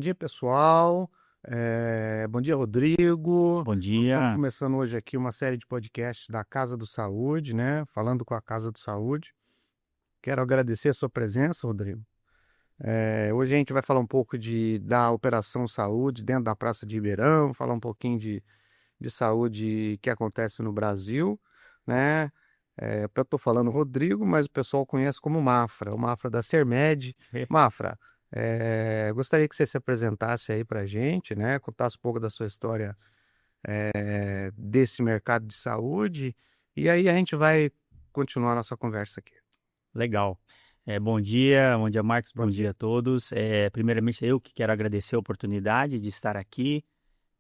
dia, pessoal. Bom dia, Rodrigo. Bom Estamos dia. começando hoje aqui uma série de podcasts da Casa do Saúde, né? Falando com a Casa do Saúde. Quero agradecer a sua presença, Rodrigo. Hoje a gente vai falar um pouco da Operação Saúde dentro da Praça de Ribeirão, falar um pouquinho de saúde que acontece no Brasil, né? Eu estou falando Rodrigo, mas o pessoal conhece como Mafra, o Mafra da Sermed. Mafra, gostaria que você se apresentasse aí para a gente, né? Contasse um pouco da sua história desse mercado de saúde, e aí a gente vai continuar a nossa conversa aqui. Legal. Bom dia, Marcos, bom dia a todos. Primeiramente, eu que quero agradecer a oportunidade de estar aqui,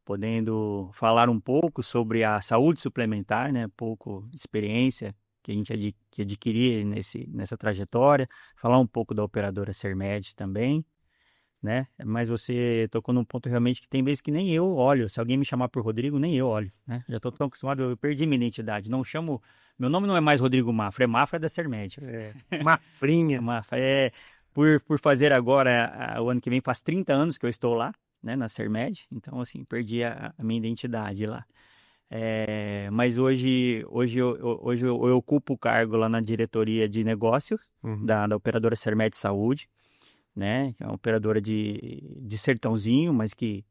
podendo falar um pouco sobre a saúde suplementar, né? Pouco de experiência que a gente que adquiri nessa trajetória, falar um pouco da operadora Sermed também, né? Mas você tocou num ponto realmente que tem vezes que nem eu olho. Se alguém me chamar por Rodrigo, nem eu olho, né? Já estou tão acostumado, eu perdi minha identidade. Não chamo, meu nome não é mais Rodrigo Mafra, é Mafra da Sermed. Mafrinha. Mafra, por fazer agora, o ano que vem faz 30 anos que eu estou lá, né, na Sermed. Então, assim, perdi a minha identidade lá. Mas hoje eu ocupo o cargo lá na diretoria de negócios da operadora Sermed Saúde, né? Que é uma operadora de Sertãozinho, mas que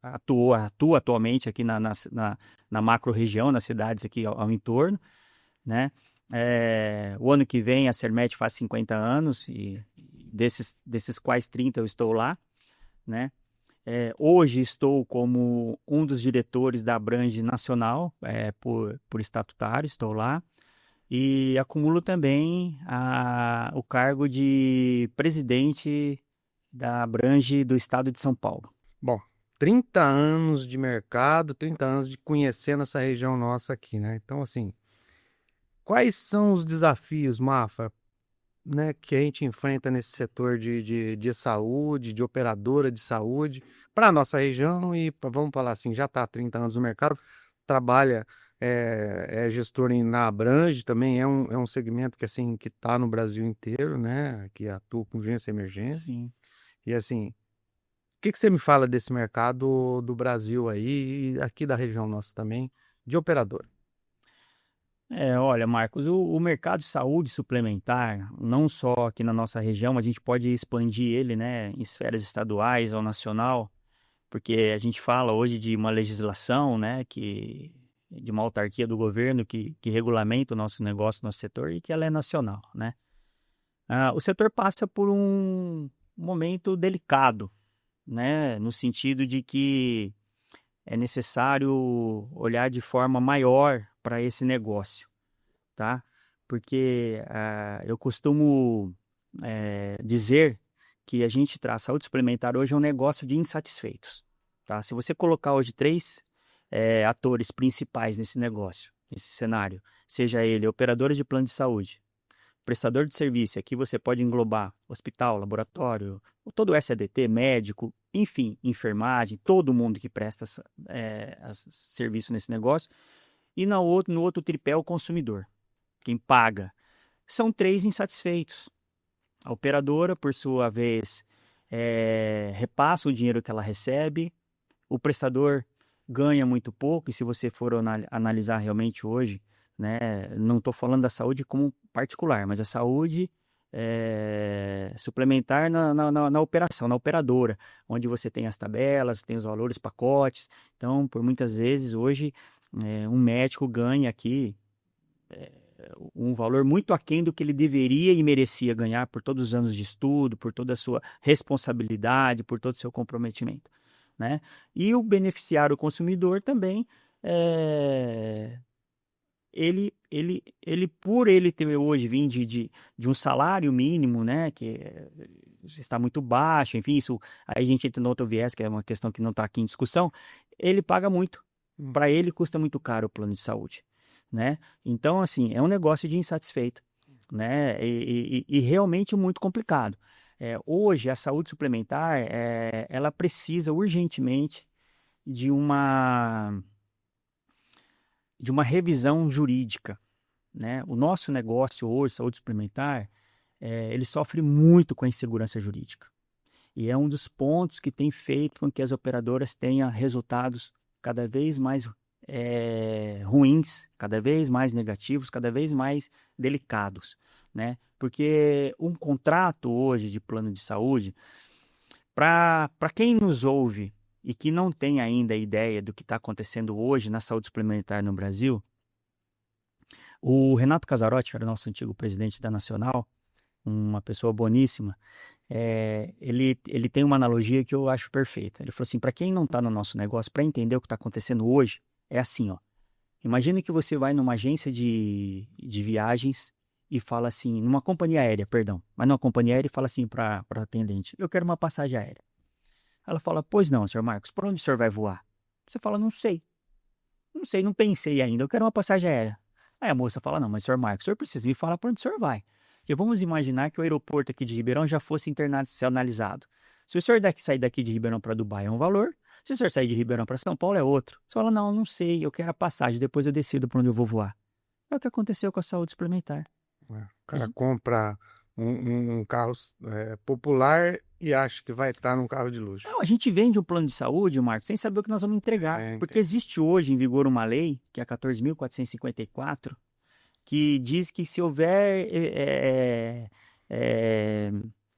atua atualmente aqui na macro-região, nas cidades aqui ao entorno, né? O ano que vem a Sermed faz 50 anos e desses quais 30 eu estou lá, né? Hoje estou como um dos diretores da Abrange Nacional, por estatutário, estou lá. E acumulo também o cargo de presidente da Abrange do estado de São Paulo. Bom, 30 anos de mercado, 30 anos de conhecendo essa região nossa aqui, né? Então, assim, quais são os desafios, Mafra, né, que a gente enfrenta nesse setor de saúde, de operadora de saúde, para a nossa região e, vamos falar assim, já está há 30 anos no mercado, trabalha, é gestor na Abrange, também é um segmento que, assim, que está no Brasil inteiro, né, que atua com urgência e emergência. Sim. E, assim, o que você me fala desse mercado do Brasil aí e aqui da região nossa também, de operadora? Olha, Marcos, o mercado de saúde suplementar, não só aqui na nossa região, mas a gente pode expandir ele, né, em esferas estaduais ou nacional, porque a gente fala hoje de uma legislação, né, de uma autarquia do governo que regulamenta o nosso negócio, nosso setor, e que ela é nacional, né? O setor passa por um momento delicado, né, no sentido de que é necessário olhar de forma maior para esse negócio, tá? Porque eu costumo dizer que a gente traz saúde suplementar hoje é um negócio de insatisfeitos, tá? Se você colocar hoje três atores principais nesse negócio, nesse cenário, seja ele operadores de plano de saúde, prestador de serviço, aqui você pode englobar hospital, laboratório, todo o SADT, médico, enfim, enfermagem, todo mundo que presta serviço nesse negócio, e no outro tripé o consumidor, quem paga. São três insatisfeitos. A operadora, por sua vez, repassa o dinheiro que ela recebe, o prestador ganha muito pouco, e se você for analisar realmente hoje, né, não estou falando da saúde como particular, mas a saúde suplementar na operação, na operadora, onde você tem as tabelas, tem os valores, pacotes. Então, por muitas vezes, hoje, um médico ganha aqui um valor muito aquém do que ele deveria e merecia ganhar por todos os anos de estudo, por toda a sua responsabilidade, por todo o seu comprometimento, né? E o beneficiário, o consumidor também, ele por ele ter hoje vindo de um salário mínimo, né, que está muito baixo, enfim, isso aí a gente entra no outro viés, que é uma questão que não está aqui em discussão, ele paga muito. Para ele custa muito caro o plano de saúde, né? Então, assim, é um negócio de insatisfeito, né? E realmente muito complicado. Hoje, a saúde suplementar, ela precisa urgentemente de uma revisão jurídica, né? O nosso negócio hoje, saúde suplementar, ele sofre muito com a insegurança jurídica. E é um dos pontos que tem feito com que as operadoras tenham resultados cada vez mais ruins, cada vez mais negativos, cada vez mais delicados, né? Porque um contrato hoje de plano de saúde, para quem nos ouve e que não tem ainda ideia do que está acontecendo hoje na saúde suplementar no Brasil, o Renato Casarotti, que era o nosso antigo presidente da Nacional, uma pessoa boníssima, ele tem uma analogia que eu acho perfeita. Ele falou assim, para quem não está no nosso negócio, para entender o que está acontecendo hoje, é assim, ó. Imagine que você vai numa agência de viagens e fala assim, numa companhia aérea, perdão, mas numa companhia aérea e fala assim para atendente, eu quero uma passagem aérea. Ela fala, pois não, senhor Marcos, para onde o senhor vai voar? Você fala, não sei, não pensei ainda, eu quero uma passagem aérea. Aí a moça fala, não, mas senhor Marcos, o senhor precisa me falar para onde o senhor vai. Porque vamos imaginar que o aeroporto aqui de Ribeirão já fosse internacionalizado. Se o senhor sair daqui de Ribeirão para Dubai é um valor, se o senhor sair de Ribeirão para São Paulo é outro. Você fala, não sei, eu quero a passagem, depois eu decido para onde eu vou voar. É o que aconteceu com a saúde suplementar. O cara compra um carro popular e acha que vai estar num carro de luxo. Não, a gente vende um plano de saúde, Marcos, sem saber o que nós vamos entregar. Porque existe hoje em vigor uma lei, que é a 14.454, que diz que se houver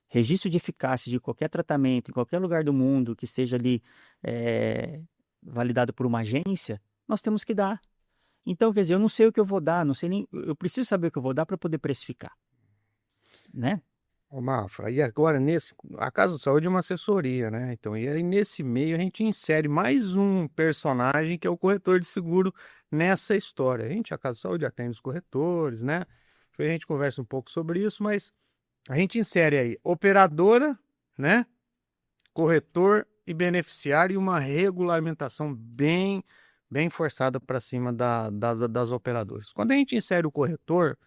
registro de eficácia de qualquer tratamento em qualquer lugar do mundo que esteja ali validado por uma agência, nós temos que dar. Então, quer dizer, eu não sei o que eu vou dar, não sei nem, eu preciso saber o que eu vou dar para poder precificar, né? Ô, Mafra, e agora a Casa do Saúde é uma assessoria, né? Então, e aí nesse meio a gente insere mais um personagem que é o corretor de seguro nessa história. A Casa do Saúde atende os corretores, né? A gente conversa um pouco sobre isso, mas a gente insere aí operadora, né? Corretor e beneficiário e uma regulamentação bem forçada para cima das operadoras. Quando a gente insere o corretor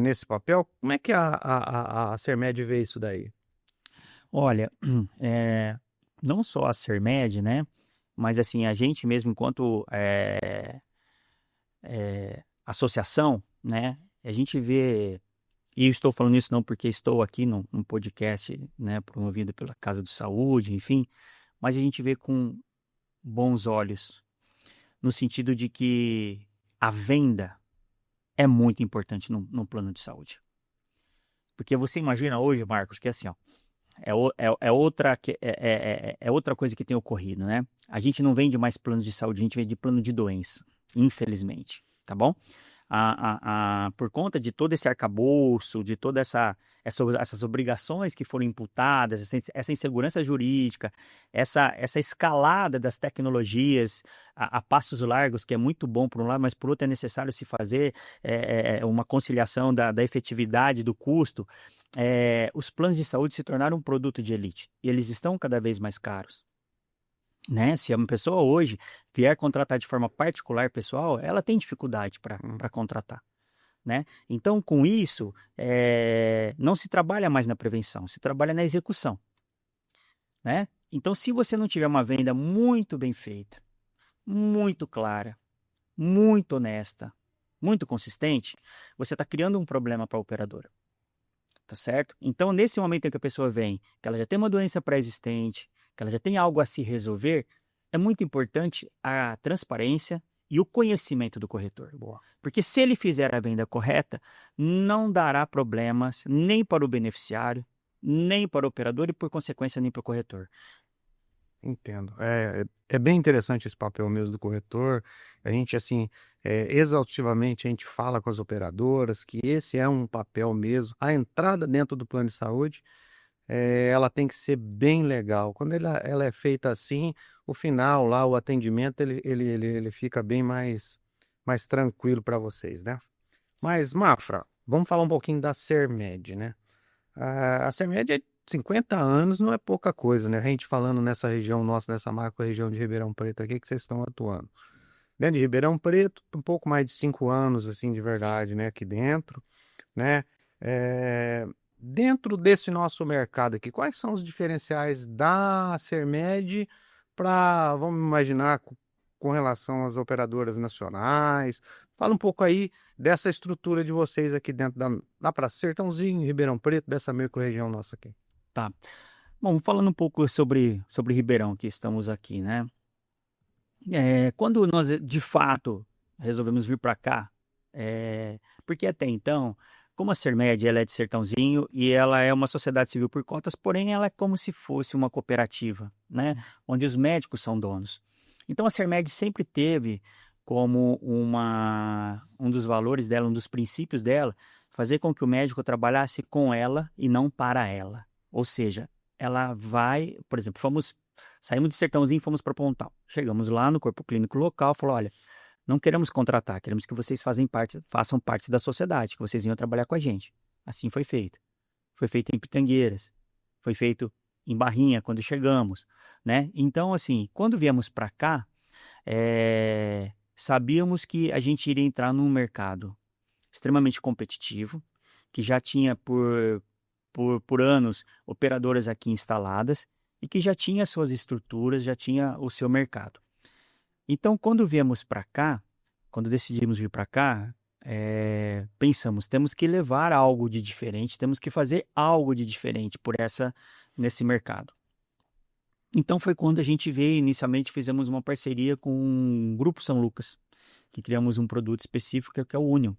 nesse papel, como é que a Sermed vê isso daí? Olha, não só a Sermed, né? Mas assim, a gente mesmo enquanto associação, né? A gente vê, e eu estou falando isso não porque estou aqui num podcast, né? Promovido pela Casa do Saúde, enfim, mas a gente vê com bons olhos, no sentido de que a venda é muito importante no plano de saúde. Porque você imagina hoje, Marcos, que é assim, ó, é outra coisa que tem ocorrido, né? A gente não vende mais plano de saúde, a gente vende plano de doença, infelizmente, tá bom? Por conta de todo esse arcabouço, de todas essas obrigações que foram imputadas, essa insegurança jurídica, essa escalada das tecnologias a passos largos, que é muito bom por um lado, mas por outro é necessário se fazer uma conciliação da efetividade do custo. Os planos de saúde se tornaram um produto de elite e eles estão cada vez mais caros. Né? Se uma pessoa hoje vier contratar de forma particular, pessoal, ela tem dificuldade para contratar. Né? Então, com isso, não se trabalha mais na prevenção, se trabalha na execução. Né? Então, se você não tiver uma venda muito bem feita, muito clara, muito honesta, muito consistente, você está criando um problema para a operadora. Tá certo? Então, nesse momento em que a pessoa vem, que ela já tem uma doença pré-existente, que ela já tem algo a se resolver, é muito importante a transparência e o conhecimento do corretor. Boa. Porque se ele fizer a venda correta, não dará problemas nem para o beneficiário, nem para o operador e, por consequência, nem para o corretor. Entendo. É bem interessante esse papel mesmo do corretor. A gente, assim, exaustivamente, a gente fala com as operadoras que esse é um papel mesmo. A entrada dentro do plano de saúde, ela tem que ser bem legal. Quando ela é feita assim, o final lá, o atendimento, ele fica bem mais tranquilo para vocês, né? Mas, Mafra, vamos falar um pouquinho da Sermed, né? A Sermed é 50 anos, não é pouca coisa, né? A gente falando nessa região nossa, nessa macro-região de Ribeirão Preto aqui, que vocês estão atuando. Dentro de Ribeirão Preto, um pouco mais de 5 anos, assim, de verdade, né? Aqui dentro, né? Dentro desse nosso mercado aqui, quais são os diferenciais da Sermed para, vamos imaginar, com relação às operadoras nacionais? Fala um pouco aí dessa estrutura de vocês aqui dentro da Praça Sertãozinho, Ribeirão Preto, dessa micro-região nossa aqui. Tá. Bom, falando um pouco sobre Ribeirão, que estamos aqui, né? Quando nós, de fato, resolvemos vir para cá, porque até então, como a Sermed, ela é de Sertãozinho e ela é uma sociedade civil por cotas, porém ela é como se fosse uma cooperativa, né? Onde os médicos são donos. Então a Sermed sempre teve como um dos valores dela, um dos princípios dela, fazer com que o médico trabalhasse com ela e não para ela. Ou seja, ela vai, por exemplo, saímos de Sertãozinho e fomos para Pontal. Chegamos lá no corpo clínico local, falou, olha, não queremos contratar, queremos que vocês façam parte da sociedade, que vocês venham trabalhar com a gente. Assim foi feito. Foi feito em Pitangueiras, foi feito em Barrinha quando chegamos, né? Então, assim, quando viemos para cá, sabíamos que a gente iria entrar num mercado extremamente competitivo, que já tinha por anos operadoras aqui instaladas e que já tinha suas estruturas, já tinha o seu mercado. Então, quando viemos para cá, quando decidimos vir para cá, pensamos, temos que levar algo de diferente, temos que fazer algo de diferente nesse mercado. Então foi quando a gente veio, inicialmente fizemos uma parceria com o Grupo São Lucas, que criamos um produto específico que é o Union,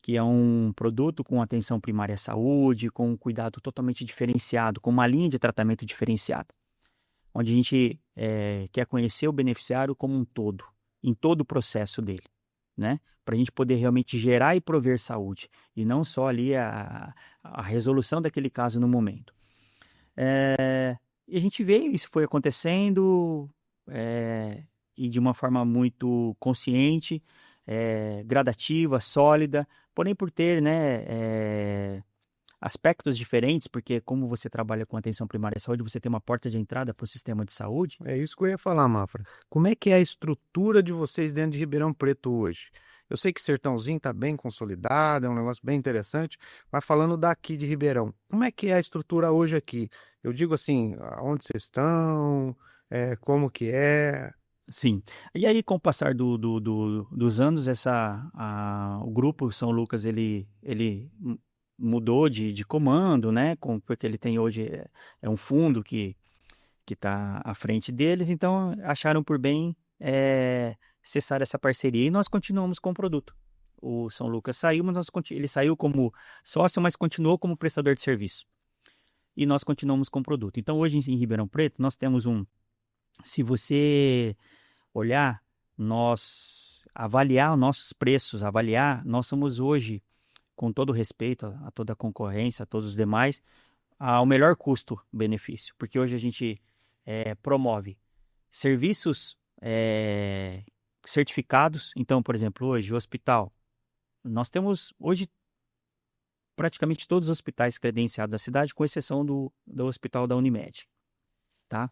que é um produto com atenção primária à saúde, com um cuidado totalmente diferenciado, com uma linha de tratamento diferenciada, onde a gente quer conhecer o beneficiário como um todo, em todo o processo dele, né? Para a gente poder realmente gerar e prover saúde, e não só ali a resolução daquele caso no momento. E a gente veio, isso foi acontecendo, e de uma forma muito consciente, gradativa, sólida, porém por ter, né, aspectos diferentes, porque como você trabalha com atenção primária à saúde, você tem uma porta de entrada para o sistema de saúde. É isso que eu ia falar, Mafra. Como é que é a estrutura de vocês dentro de Ribeirão Preto hoje? Eu sei que Sertãozinho está bem consolidado, é um negócio bem interessante, mas falando daqui de Ribeirão, como é que é a estrutura hoje aqui? Eu digo assim, onde vocês estão, como que é? Sim. E aí, com o passar dos anos, o grupo São Lucas, ele mudou de comando, né? Porque ele tem hoje um fundo que está à frente deles, então acharam por bem cessar essa parceria e nós continuamos com o produto. O São Lucas saiu, mas ele saiu como sócio, mas continuou como prestador de serviço. E nós continuamos com o produto. Então, hoje em Ribeirão Preto, nós temos se você olhar, avaliar os nossos preços, nós somos hoje, com todo respeito a toda a concorrência, a todos os demais, ao melhor custo-benefício, porque hoje a gente promove serviços certificados. Então, por exemplo, hoje o hospital, nós temos hoje praticamente todos os hospitais credenciados da cidade, com exceção do hospital da Unimed, tá?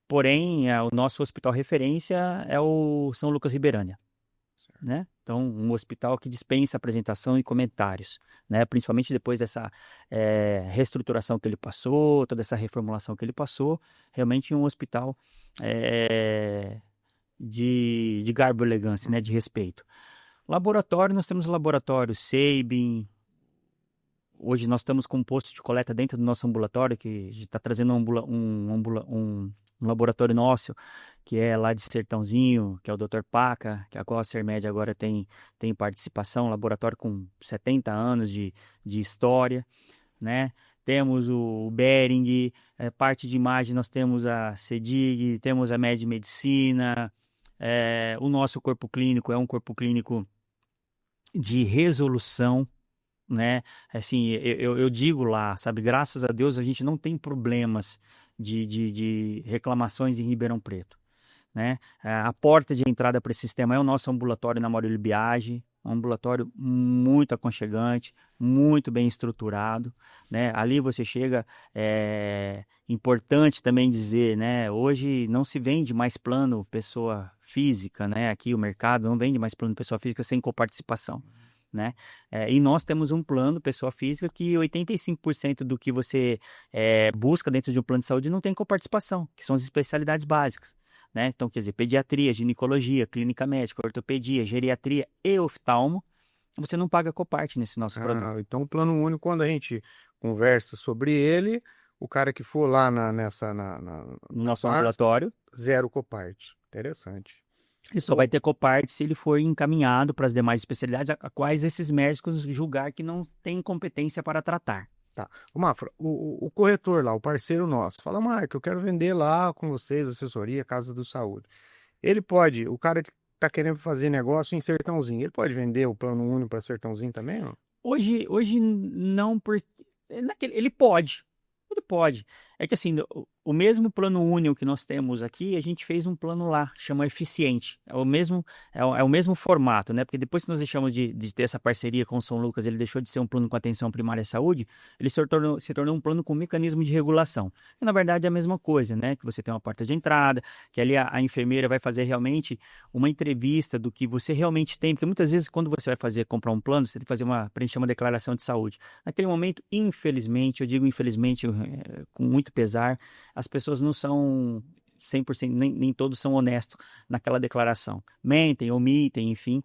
Porém, o nosso hospital referência é o São Lucas Ribeirânia, né? Então, um hospital que dispensa apresentação e comentários, né? Principalmente depois dessa reestruturação que ele passou, toda essa reformulação que ele passou, realmente um hospital de garbo e elegância, né? De respeito. Laboratório, nós temos o laboratório Sabin. Hoje nós estamos com um posto de coleta dentro do nosso ambulatório, que está trazendo um laboratório nosso, que é lá de Sertãozinho, que é o Dr. Paca, que a Sermed agora tem participação, um laboratório com 70 anos de história, né? Temos o Behring, parte de imagem nós temos a CEDIG, temos a Med Medicina, o nosso corpo clínico é um corpo clínico de resolução, né? Assim, eu digo lá, sabe, graças a Deus a gente não tem problemas de reclamações em Ribeirão Preto, né? A porta de entrada para esse sistema é o nosso ambulatório na Maurílio Biagi, um ambulatório muito aconchegante, muito bem estruturado, né? Ali você chega, importante também dizer, né? Hoje não se vende mais plano pessoa física, né? Aqui o mercado não vende mais plano pessoa física sem coparticipação, né? E nós temos um plano pessoa física que 85% do que você busca dentro de um plano de saúde não tem coparticipação, que são as especialidades básicas, né? Então, quer dizer, pediatria, ginecologia, clínica médica, ortopedia, geriatria e oftalmo, você não paga coparte nesse nosso produto. Então, o plano único, quando a gente conversa sobre ele, o cara que for lá na No nosso farmácia, ambulatório. zero Copart. Interessante. E só vai ter Copart se ele for encaminhado para as demais especialidades, a quais esses médicos julgar que não tem competência para tratar. Tá. O Mafra, o corretor lá, o parceiro nosso, fala, Marco, eu quero vender lá com vocês, assessoria, Casa do Saúde. Ele pode, o cara que tá querendo fazer negócio em Sertãozinho, ele pode vender o plano único para Sertãozinho também, não? Hoje não, porque ele pode. Ele pode. É que assim, o mesmo plano único que nós temos aqui, a gente fez um plano lá, chama Eficiente. É o mesmo formato, né? Porque depois que nós deixamos de ter essa parceria com o São Lucas, ele deixou de ser um plano com atenção primária à saúde, ele se tornou um plano com mecanismo de regulação. Que na verdade é a mesma coisa, né? Que você tem uma porta de entrada, que ali a enfermeira vai fazer realmente uma entrevista do que você realmente tem. Porque muitas vezes, quando você vai comprar um plano, você tem que fazer preencher uma declaração de saúde. Naquele momento, infelizmente, eu digo infelizmente, com muito pesar, as pessoas não são 100%, nem todos são honestos naquela declaração. Mentem, omitem, enfim.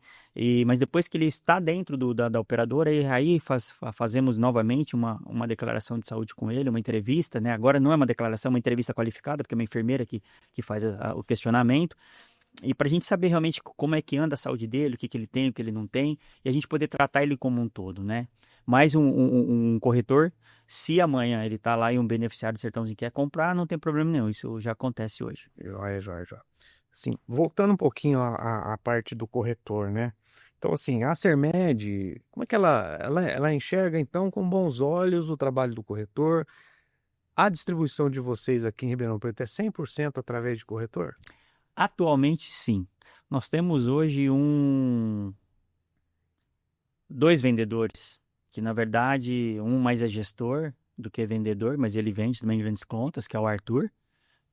Mas depois que ele está dentro da operadora, aí fazemos novamente uma declaração de saúde com ele, uma entrevista, né? Agora não é uma declaração, é uma entrevista qualificada, porque é uma enfermeira que faz o questionamento. E para a gente saber realmente como é que anda a saúde dele, o que ele tem, o que ele não tem, e a gente poder tratar ele como um todo, né? Mais um corretor, se amanhã ele está lá e um beneficiário do Sertãozinho quer comprar, não tem problema nenhum, isso já acontece hoje. Joia, joia, joia. Assim, voltando um pouquinho à parte do corretor, né? Então, assim, a Sermed, como é que ela enxerga, então, com bons olhos o trabalho do corretor? A distribuição de vocês aqui em Ribeirão Preto é 100% através de corretor? Atualmente, sim. Nós temos hoje dois vendedores, que na verdade um mais é gestor do que vendedor, mas ele vende também grandes contas, que é o Arthur,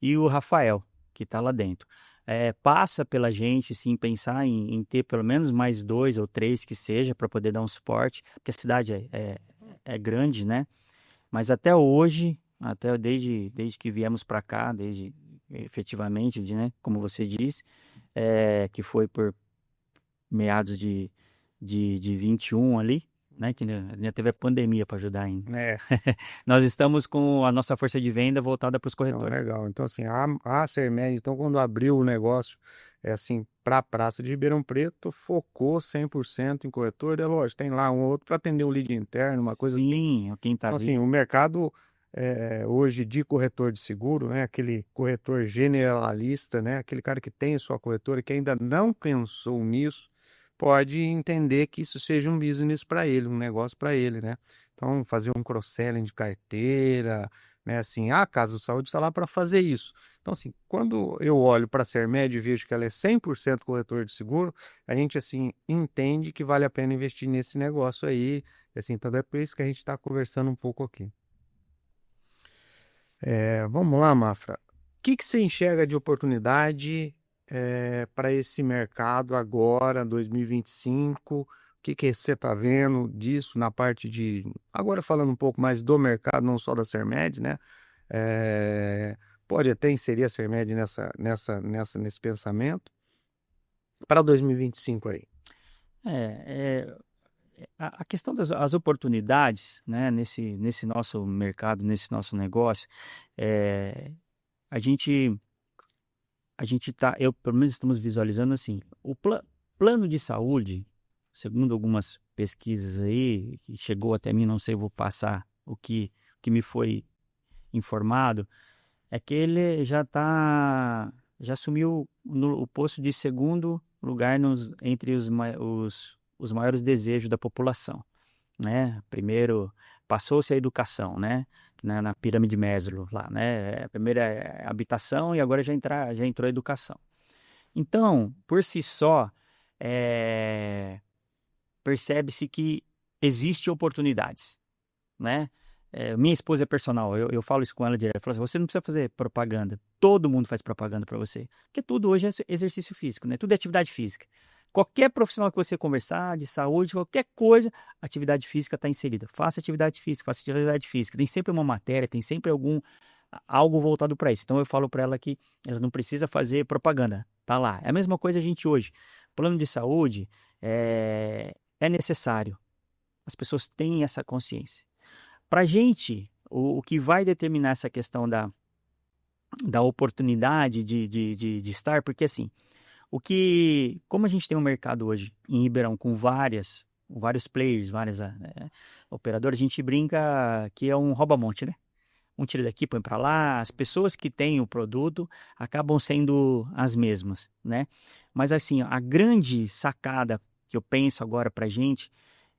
e o Rafael, que está lá dentro. Passa pela gente, sim, pensar em ter pelo menos mais 2 ou 3 que seja, para poder dar um suporte, porque a cidade é grande, né? Mas até hoje, desde que viemos para cá, desde efetivamente, né, como você disse, que foi por meados de 21 ali, né, que ainda teve a pandemia para ajudar ainda. É. Nós estamos com a nossa força de venda voltada para os Então, corretores. legal. Então, assim, a Sermed, então, quando abriu o negócio, assim, para a Praça de Ribeirão Preto, focou 100% em corretor. É lógico, tem lá um outro para atender o lead interno, uma coisa assim. Sim, quem está Então, assim, o mercado hoje de corretor de seguro, né, aquele corretor generalista, né, aquele cara que tem a sua corretora, que ainda não pensou nisso, pode entender que isso seja um business para ele, um negócio para ele, né? Então, fazer um cross-selling de carteira, né, assim, a Casa do Saúde está lá para fazer isso. Então, assim, quando eu olho para a Sermed e vejo que ela é 100% corretor de seguro, a gente, assim, entende que vale a pena investir nesse negócio aí, assim, então é por isso que a gente está conversando um pouco aqui. Vamos lá, Mafra. O que você enxerga de oportunidade para esse mercado agora, 2025? O que você está vendo disso na parte de... Agora falando um pouco mais do mercado, não só da Sermed, né? Pode até inserir a Sermed nesse pensamento. Para 2025 aí. A questão das oportunidades, né, nesse nosso mercado, nesse nosso negócio, a gente pelo menos estamos visualizando assim, o plano de saúde, segundo algumas pesquisas aí, que chegou até mim, não sei, vou passar o que me foi informado, é que ele já assumiu o posto de segundo lugar entre os maiores desejos da população, né? Primeiro passou-se a educação, né? Na pirâmide Maslow lá, né? A primeira é a habitação e agora já entrou a educação. Então, por si só, percebe-se que existem oportunidades, né? Minha esposa é personal, eu falo isso com ela direto. Eu falo assim, você não precisa fazer propaganda, todo mundo faz propaganda para você, porque tudo hoje é exercício físico, né? Tudo é atividade física. Qualquer profissional que você conversar, de saúde, qualquer coisa, atividade física está inserida. Faça atividade física, faça atividade física. Tem sempre uma matéria, tem sempre algo voltado para isso. Então eu falo para ela que ela não precisa fazer propaganda, tá lá. É a mesma coisa a gente hoje. Plano de saúde é necessário. As pessoas têm essa consciência. Para a gente, o que vai determinar essa questão da oportunidade de estar, porque assim, como a gente tem um mercado hoje em Ribeirão com vários players, várias operadoras, a gente brinca que é um rouba-monte, né? Um tira daqui, põe para lá. As pessoas que têm o produto acabam sendo as mesmas, né? Mas assim, a grande sacada que eu penso agora para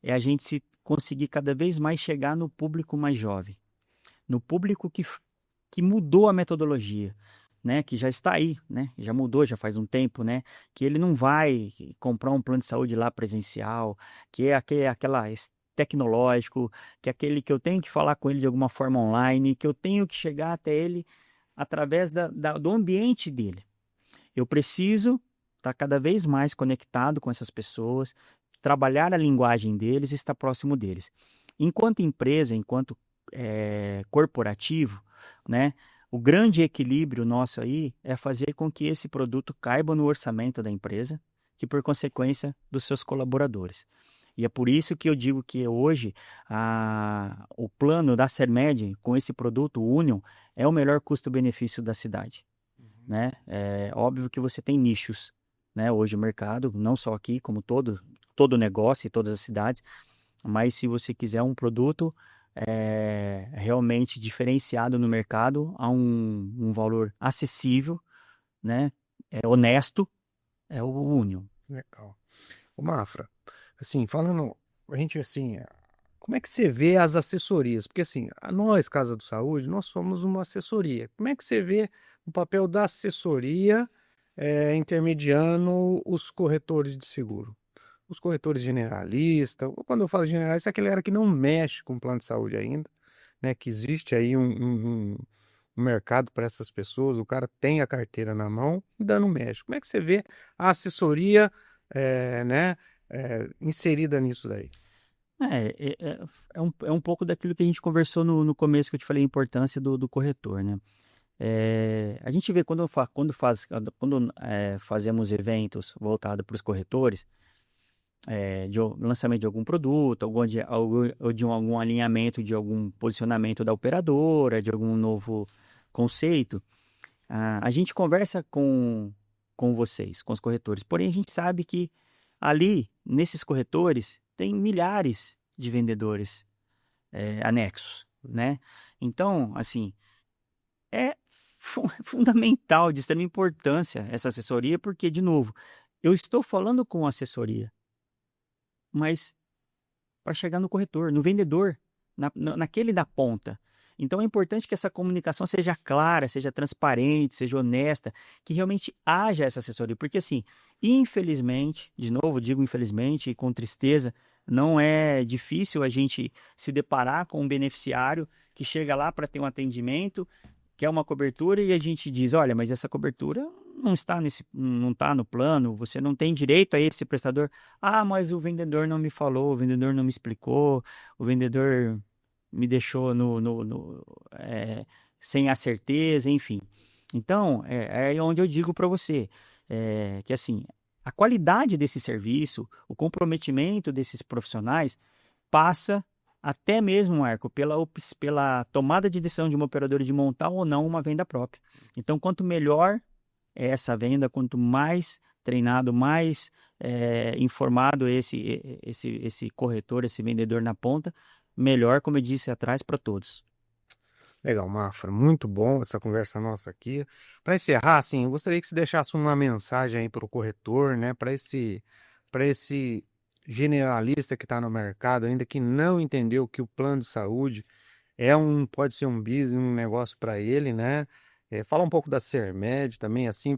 é a gente se conseguir cada vez mais chegar no público mais jovem, no público que mudou a metodologia, né? Que já está aí, né? Já mudou, já faz um tempo, né? Que ele não vai comprar um plano de saúde lá presencial, que é aquela tecnológico, que é aquele que eu tenho que falar com ele de alguma forma online, que eu tenho que chegar até ele através do ambiente dele. Eu preciso estar cada vez mais conectado com essas pessoas, trabalhar a linguagem deles e estar próximo deles. Enquanto empresa, enquanto corporativo, né? O grande equilíbrio nosso aí é fazer com que esse produto caiba no orçamento da empresa, que por consequência dos seus colaboradores. E é por isso que eu digo que hoje o plano da Sermed com esse produto, o Union, é o melhor custo-benefício da cidade. Né? É óbvio que você tem nichos, né? Hoje o mercado, não só aqui, como todo negócio e todas as cidades, mas se você quiser um produto realmente diferenciado no mercado, a um valor acessível, né? Honesto, é o Union. Legal. Ô, Mafra, assim, falando, a gente, assim, como é que você vê as assessorias? Porque, assim, nós, Casa do Saúde, nós somos uma assessoria. Como é que você vê o papel da assessoria intermediando os corretores de seguro? Os corretores generalistas, ou quando eu falo generalista, é aquele cara que não mexe com plano de saúde ainda, né? Que existe aí um mercado para essas pessoas, o cara tem a carteira na mão e ainda não mexe. Como é que você vê a assessoria, né, inserida nisso daí? É um pouco daquilo que a gente conversou no começo, que eu te falei, a importância do corretor, né? A gente vê quando fazemos eventos voltados para os corretores, de lançamento de algum produto, ou de algum alinhamento de algum posicionamento da operadora, de algum novo conceito, a gente conversa com vocês, com os corretores. Porém, a gente sabe que ali, nesses corretores, tem milhares de vendedores anexos, né? Então, assim, é fundamental, de extrema importância essa assessoria, porque, de novo, eu estou falando com assessoria, mas para chegar no corretor, no vendedor, naquele da ponta. Então é importante que essa comunicação seja clara, seja transparente, seja honesta, que realmente haja essa assessoria. Porque assim, infelizmente, de novo, digo infelizmente e com tristeza, não é difícil a gente se deparar com um beneficiário que chega lá para ter um atendimento, quer uma cobertura e a gente diz, olha, mas essa cobertura não está no plano, você não tem direito a esse prestador. Ah, mas o vendedor não me falou, o vendedor não me explicou, o vendedor me deixou sem a certeza, enfim. Então, é onde eu digo para você que assim, a qualidade desse serviço, o comprometimento desses profissionais passa até mesmo, Marco, pela tomada de decisão de uma operadora de montar ou não uma venda própria. Então, quanto melhor é essa venda, quanto mais treinado, mais informado esse corretor, esse vendedor na ponta, melhor, como eu disse atrás, para todos. Legal, Mafra, muito bom essa conversa nossa aqui. Para encerrar, assim, eu gostaria que você deixasse uma mensagem aí para o corretor, né, para esse generalista que está no mercado, ainda que não entendeu que o plano de saúde pode ser um business, um negócio para ele, né? Fala um pouco da Sermed também, assim,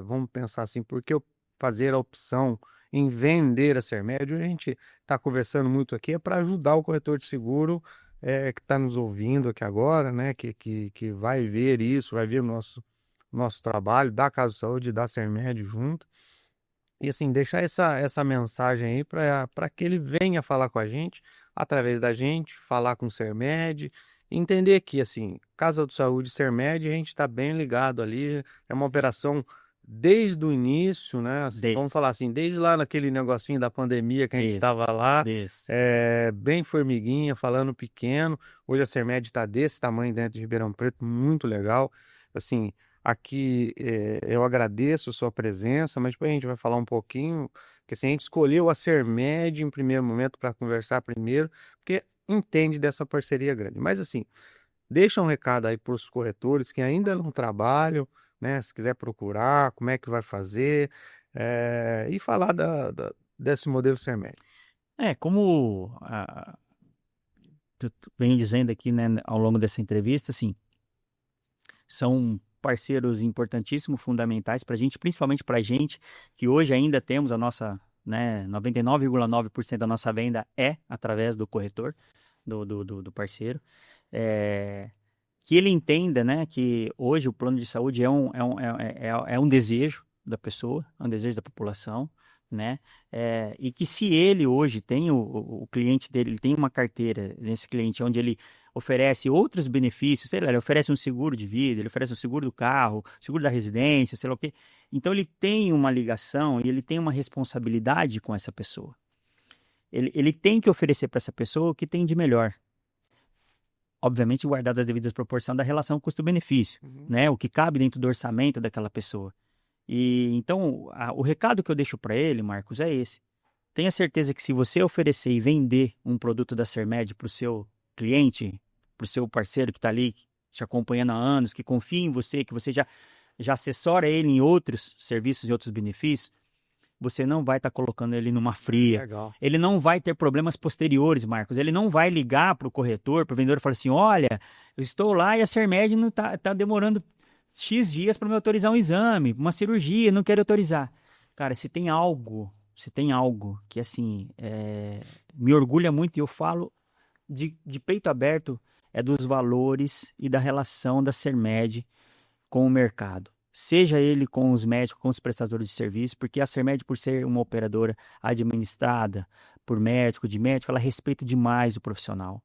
vamos pensar assim, por que eu fazer a opção em vender a Sermed? A gente está conversando muito aqui, é para ajudar o corretor de seguro que está nos ouvindo aqui agora, né? Que vai ver isso, vai ver o nosso trabalho da Casa de Saúde, da Sermed junto. E assim, deixar essa mensagem aí para que ele venha falar com a gente, através da gente, falar com o Sermed, entender que, assim, Casa do Saúde e Sermed, a gente está bem ligado ali, é uma operação desde o início, né? Assim, Desde. vamos falar assim, desde lá naquele negocinho da pandemia que a gente Isso. estava lá, Isso. bem formiguinha, falando pequeno. Hoje a Sermed está desse tamanho dentro de Ribeirão Preto, muito legal. Assim, aqui eu agradeço a sua presença, mas depois a gente vai falar um pouquinho, porque assim, a gente escolheu a Sermed em primeiro momento para conversar primeiro, porque entende dessa parceria grande. Mas assim, deixa um recado aí para os corretores que ainda não trabalham, né? Se quiser procurar, como é que vai fazer, e falar desse modelo Sermed. Como tu venho dizendo aqui, né, ao longo dessa entrevista, assim, são parceiros importantíssimos, fundamentais para a gente, principalmente para a gente, que hoje ainda temos a nossa, né, 99,9% da nossa venda é através do corretor, do parceiro. Que ele entenda, né, que hoje o plano de saúde é um desejo da pessoa, é um desejo da população, né? E que se ele hoje tem o cliente dele, ele tem uma carteira nesse cliente onde ele oferece outros benefícios, sei lá, ele oferece um seguro de vida, ele oferece um seguro do carro, seguro da residência, sei lá o quê. Então ele tem uma ligação e ele tem uma responsabilidade com essa pessoa. Ele tem que oferecer para essa pessoa o que tem de melhor. Obviamente, guardadas as devidas proporções da relação custo-benefício, né? O que cabe dentro do orçamento daquela pessoa. E então, o recado que eu deixo para ele, Marcos, é esse. Tenha certeza que se você oferecer e vender um produto da Sermed para o seu cliente, para o seu parceiro que está ali te acompanhando há anos, que confia em você, que você já assessora ele em outros serviços e outros benefícios, você não vai estar colocando ele numa fria. Legal. Ele não vai ter problemas posteriores, Marcos. Ele não vai ligar para o corretor, para o vendedor e falar assim, olha, eu estou lá e a Sermed não tá demorando X dias para me autorizar um exame, uma cirurgia, não quero autorizar. Cara, se tem algo que, assim, me orgulha muito e eu falo de peito aberto, é dos valores e da relação da Sermed com o mercado. Seja ele com os médicos, com os prestadores de serviço, porque a Sermed, por ser uma operadora administrada por médico, ela respeita demais o profissional.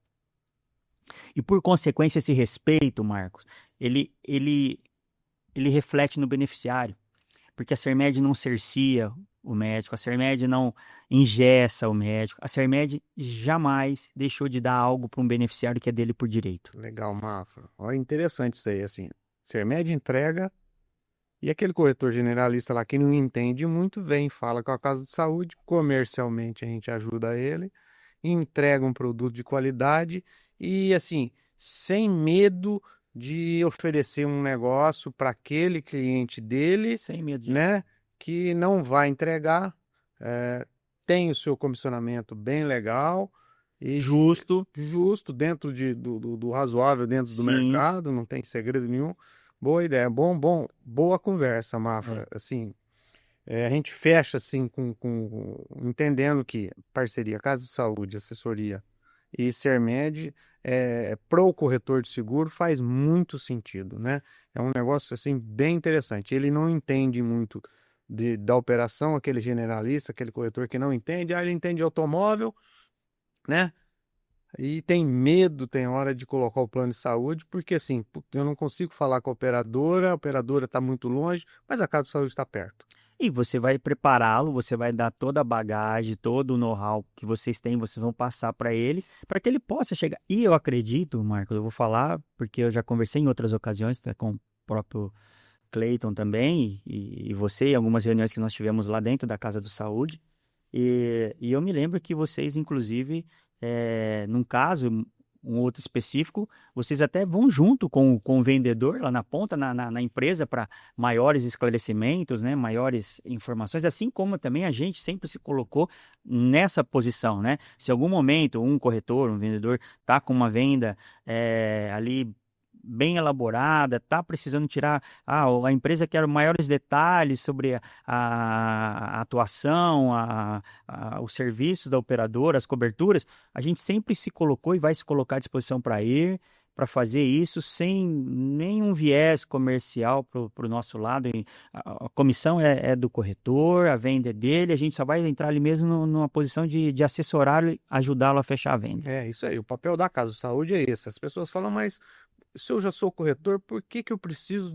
E por consequência, esse respeito, Marcos, ele reflete no beneficiário, porque a Sermed não cercia o médico, a Sermed não engessa o médico, a Sermed jamais deixou de dar algo para um beneficiário que é dele por direito. Legal, Mafra. Olha, interessante isso aí, assim. Sermed entrega e aquele corretor generalista lá que não entende muito, vem, fala com a Casa de Saúde, comercialmente a gente ajuda ele, entrega um produto de qualidade e, assim, sem medo de oferecer um negócio para aquele cliente dele, Sem medo de... né, que não vai entregar, tem o seu comissionamento bem legal e Justo. justo dentro do razoável dentro do Sim. mercado, não tem segredo nenhum. Boa ideia, boa conversa, Mafra. Assim, a gente fecha assim entendendo que parceria Casa de Saúde, assessoria e Sermed pro corretor de seguro faz muito sentido, né? É um negócio assim bem interessante. Ele não entende muito da operação, aquele generalista, aquele corretor que não entende, ele entende automóvel, né? E tem medo, tem hora de colocar o plano de saúde, porque assim, eu não consigo falar com a operadora está muito longe, mas a Casa de Saúde está perto. E você vai prepará-lo, você vai dar toda a bagagem, todo o know-how que vocês têm, vocês vão passar para ele, para que ele possa chegar. E eu acredito, Marcos, eu vou falar, porque eu já conversei em outras ocasiões, tá, com o próprio Cleiton também, e você, em algumas reuniões que nós tivemos lá dentro da Casa do Saúde, e eu me lembro que vocês, inclusive, num caso, um outro específico, vocês até vão junto com o vendedor lá na ponta, na empresa, para maiores esclarecimentos, né, maiores informações, assim como também a gente sempre se colocou nessa posição, né? Se em algum momento um corretor, um vendedor, está com uma venda ali bem elaborada, está precisando tirar, a empresa quer maiores detalhes sobre a atuação, os serviços da operadora, as coberturas, a gente sempre se colocou e vai se colocar à disposição para fazer isso sem nenhum viés comercial para o nosso lado. A comissão é do corretor, a venda é dele, a gente só vai entrar ali mesmo numa posição de assessorá-lo e ajudá-lo a fechar a venda. É isso aí, o papel da Casa de Saúde é esse. As pessoas falam, mas se eu já sou corretor, por que eu preciso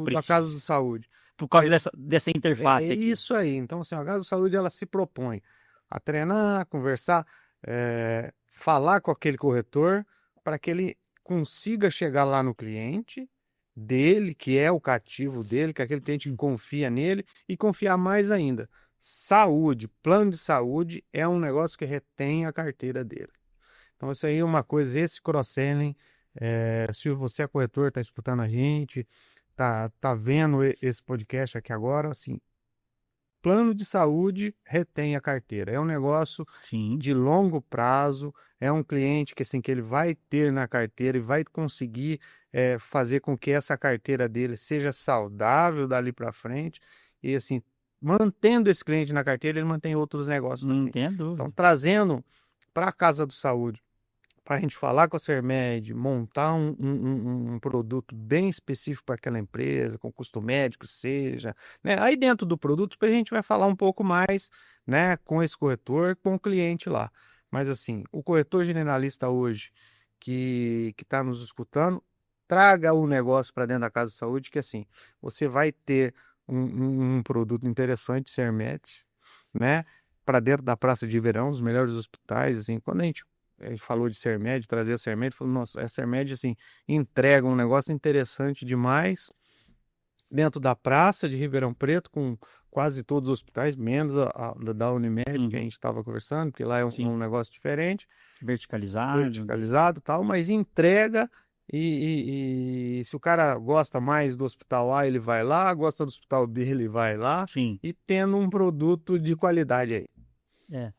da Casa de Saúde? por causa dessa interface É aqui. isso aí. Então, assim, a Casa da Saúde, ela se propõe a treinar, conversar, falar com aquele corretor para que ele consiga chegar lá no cliente dele, que é o cativo dele, que é aquele cliente que confia nele e confiar mais ainda. Saúde, plano de saúde é um negócio que retém a carteira dele. Então, isso aí é uma coisa, esse cross-selling, se você é corretor, está escutando a gente, tá vendo esse podcast aqui agora, assim, plano de saúde retém a carteira. É um negócio Sim. de longo prazo, é um cliente que, assim, que ele vai ter na carteira e vai conseguir fazer com que essa carteira dele seja saudável dali para frente. E, assim, mantendo esse cliente na carteira, ele mantém outros negócios Não também. tenha Então, dúvida. trazendo para a Casa do Saúde, para a gente falar com a Sermed, montar um produto bem específico para aquela empresa, com custo médico, seja, né? Aí dentro do produto, a gente vai falar um pouco mais, né, com esse corretor, com o cliente lá. Mas assim, o corretor generalista hoje que está nos escutando, traga o negócio para dentro da Casa de Saúde, que assim, você vai ter um produto interessante, Sermed, né? Para dentro da Praça de Verão, os melhores hospitais, assim, quando a gente falou de Sermed, trazer a Sermed, falou, nossa, a Sermed, assim, entrega um negócio interessante demais dentro da praça de Ribeirão Preto, com quase todos os hospitais, menos a da Unimed, que a gente estava conversando, porque lá é Sim. um negócio diferente, Verticalizado. e tal, mas entrega e se o cara gosta mais do hospital A, ele vai lá, gosta do hospital B, ele vai lá, Sim. e tendo um produto de qualidade aí.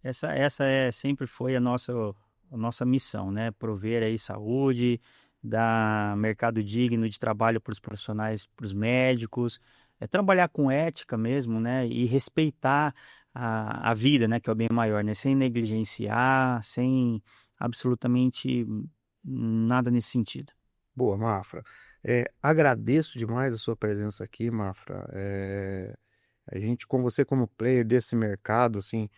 Essa sempre foi a nossa missão, né? Prover aí saúde, dar mercado digno de trabalho para os profissionais, para os médicos, trabalhar com ética mesmo, né? E respeitar a vida, né? Que é o bem maior, né? Sem negligenciar, sem absolutamente nada nesse sentido. Boa, Mafra. Agradeço demais a sua presença aqui, Mafra. A gente, com você como player desse mercado, assim,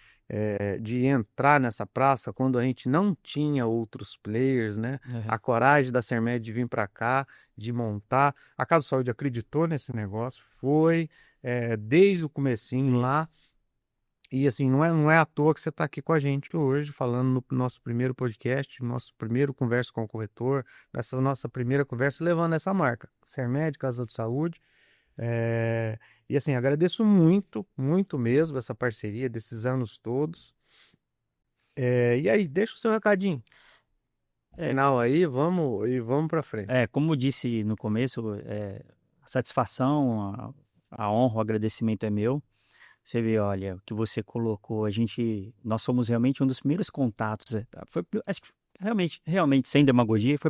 de entrar nessa praça quando a gente não tinha outros players, né? A coragem da Sermed de vir para cá, de montar. A Casa Saúde acreditou nesse negócio, foi desde o comecinho lá. E assim, não é à toa que você está aqui com a gente hoje, falando no nosso primeiro podcast, nosso primeiro conversa com o corretor, nessa nossa primeira conversa, levando essa marca, Sermed, Casa de Saúde. E assim, agradeço muito, muito mesmo essa parceria desses anos todos. E aí, deixa o seu recadinho final aí, vamos para frente. Como eu disse no começo, a satisfação, a honra, o agradecimento é meu. Você vê, olha, o que você colocou, nós somos realmente um dos primeiros contatos. Acho que realmente, sem demagogia, foi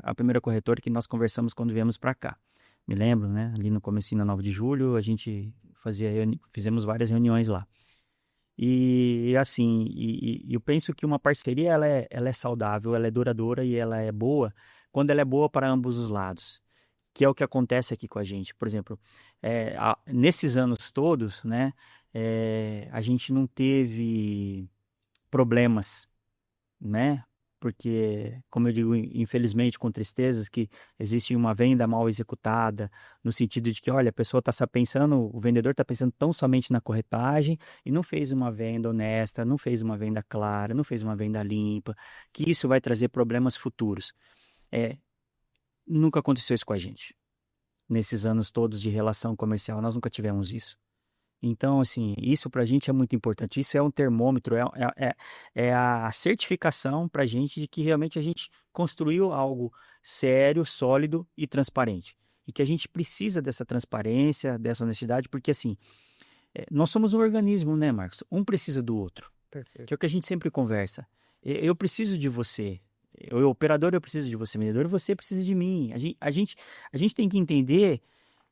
a primeira corretora que nós conversamos quando viemos para cá. Me lembro, né? Ali no comecinho da 9 de julho, a gente fizemos várias reuniões lá. E assim, eu penso que uma parceria ela é saudável, ela é duradoura e ela é boa quando ela é boa para ambos os lados, que é o que acontece aqui com a gente. Por exemplo, nesses anos todos, né, a gente não teve problemas, né? Porque, como eu digo, infelizmente, com tristezas, que existe uma venda mal executada, no sentido de que, olha, a pessoa está pensando, o vendedor está pensando tão somente na corretagem e não fez uma venda honesta, não fez uma venda clara, não fez uma venda limpa, que isso vai trazer problemas futuros. Nunca aconteceu isso com a gente. Nesses anos todos de relação comercial, nós nunca tivemos isso. Então, assim, isso para a gente é muito importante. Isso é um termômetro, é a certificação para a gente de que realmente a gente construiu algo sério, sólido e transparente. E que a gente precisa dessa transparência, dessa honestidade, porque, assim, nós somos um organismo, né, Marcos? Um precisa do outro. Perfeito. Que é o que a gente sempre conversa. Eu preciso de você. O operador, eu preciso de você. Vendedor, você precisa de mim. A gente tem que entender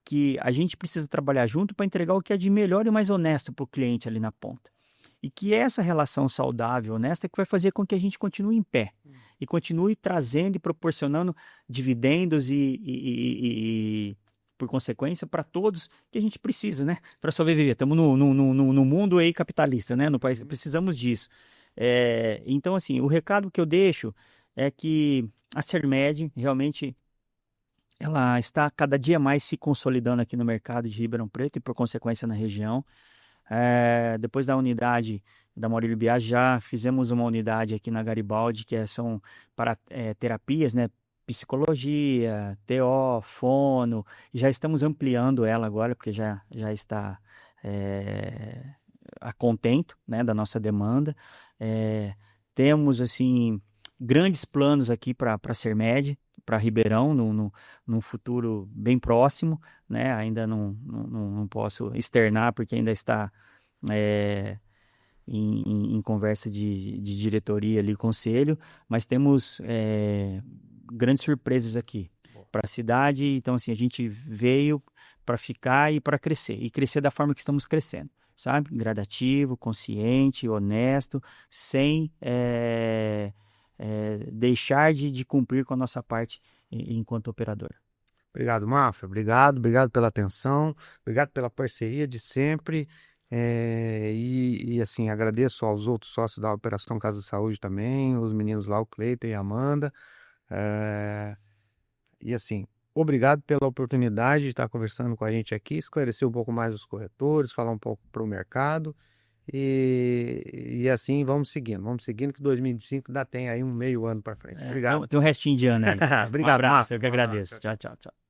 que a gente precisa trabalhar junto para entregar o que é de melhor e mais honesto para o cliente ali na ponta. E que essa relação saudável, honesta, é que vai fazer com que a gente continue em pé. E continue trazendo e proporcionando dividendos e por consequência, para todos que a gente precisa, né? Para sobreviver. Estamos no mundo aí capitalista, né? No país, precisamos disso. Então, assim, o recado que eu deixo é que a Sermed realmente ela está cada dia mais se consolidando aqui no mercado de Ribeirão Preto e, por consequência, na região. Depois da unidade da Maurílio Biagi, já fizemos uma unidade aqui na Garibaldi, são para terapias, né? Psicologia, TO, fono, e já estamos ampliando ela agora, porque já está a contento, né, da nossa demanda. Temos, assim, grandes planos aqui para a Sermed, para Ribeirão, num futuro bem próximo, né? Ainda não posso externar, porque ainda está em conversa de diretoria ali, conselho, mas temos grandes surpresas aqui para a cidade. Então, assim, a gente veio para ficar e para crescer, e crescer da forma que estamos crescendo, sabe? Gradativo, consciente, honesto, sem deixar de cumprir com a nossa parte enquanto operador. Obrigado, Mafra. Obrigado pela atenção, obrigado pela parceria de sempre. Assim, agradeço aos outros sócios da Operação Casa de Saúde também, os meninos lá, o Cleiton e a Amanda. E assim, obrigado pela oportunidade de estar conversando com a gente aqui, esclarecer um pouco mais os corretores, falar um pouco para o mercado. E assim vamos seguindo que 2025 ainda tem aí um meio ano para frente. Obrigado. Tem um restinho de ano ainda. Obrigado, Um abraço, Márcio. eu que Um agradeço. abraço. Tchau, tchau, tchau.